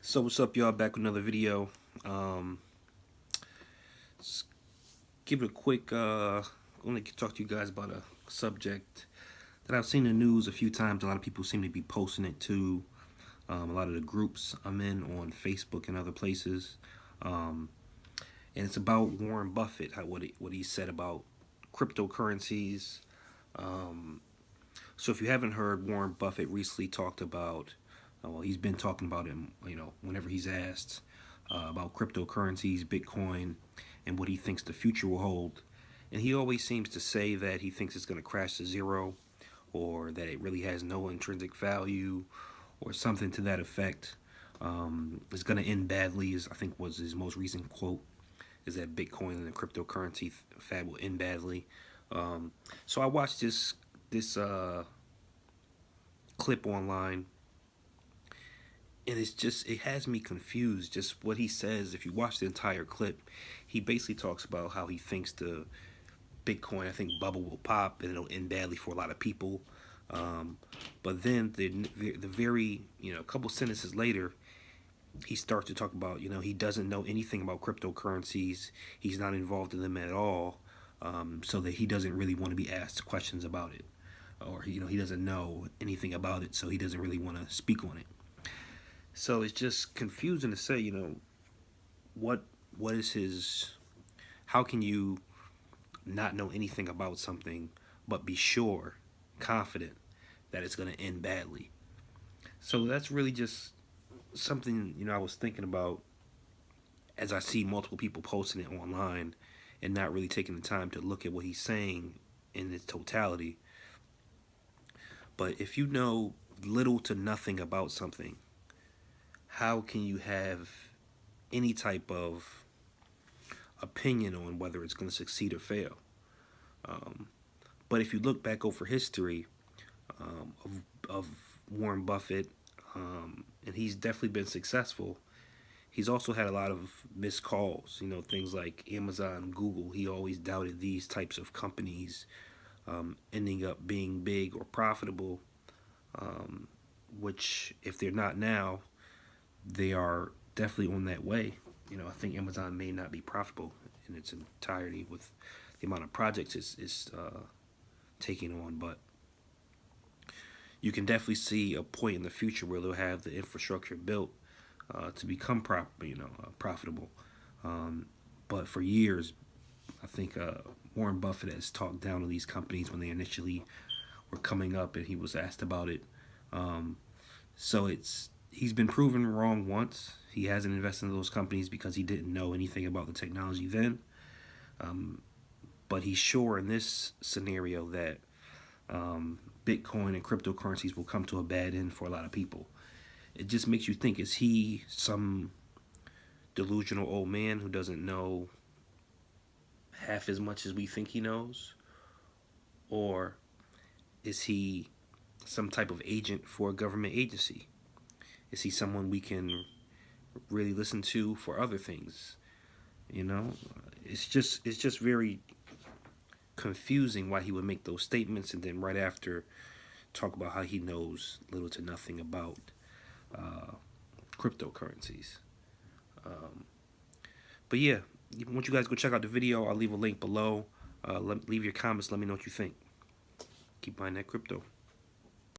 So what's up, y'all? Back with another video. Um, let's give it a quick. I want to talk to you guys about a subject that I've seen in the news a few times. A lot of people seem to be posting it to a lot of the groups I'm in on Facebook and other places. And it's about Warren Buffett, what he said about cryptocurrencies. Um, so if you haven't heard, Warren Buffett recently talked about. Well, he's been talking about him, whenever he's asked about cryptocurrencies, Bitcoin, and what he thinks the future will hold. And he always seems to say that he thinks it's going to crash to zero, or that it really has no intrinsic value, or something to that effect. It's going to end badly, I think was his most recent quote, is that Bitcoin and the cryptocurrency fad will end badly. So I watched this clip online, and it has me confused, just what he says. If you watch the entire clip, he basically talks about how he thinks the Bitcoin, I think, bubble will pop and it'll end badly for a lot of people. But then the very, a couple sentences later, he starts to talk about, he doesn't know anything about cryptocurrencies. He's not involved in them at all. So that he doesn't really want to be asked questions about it, or he doesn't know anything about it, so he doesn't really want to speak on it. So it's just confusing to say, what is his, how can you not know anything about something but be sure, confident that it's going to end badly? So that's really just something, I was thinking about as I see multiple people posting it online and not really taking the time to look at what he's saying in its totality. But if you know little to nothing about something, how can you have any type of opinion on whether it's going to succeed or fail? But if you look back over history of Warren Buffett, and he's definitely been successful, he's also had a lot of missed calls. Things like Amazon, Google. He always doubted these types of companies ending up being big or profitable, which, if they're not now, they are definitely on that way. I think Amazon may not be profitable in its entirety with the amount of projects it's taking on, but you can definitely see a point in the future where they'll have the infrastructure built to become profitable. But for years, I think Warren Buffett has talked down on these companies when they initially were coming up, and he was asked about it. So he's been proven wrong once. He hasn't invested in those companies because he didn't know anything about the technology then. But he's sure in this scenario that Bitcoin and cryptocurrencies will come to a bad end for a lot of people. It just makes you think, is he some delusional old man who doesn't know half as much as we think he knows? Or is he some type of agent for a government agency? Is he someone we can really listen to for other things? It's just very confusing why he would make those statements and then right after talk about how he knows little to nothing about cryptocurrencies. But yeah, I want you guys to go check out the video. I'll leave a link below. Leave your comments. Let me know what you think. Keep buying that crypto.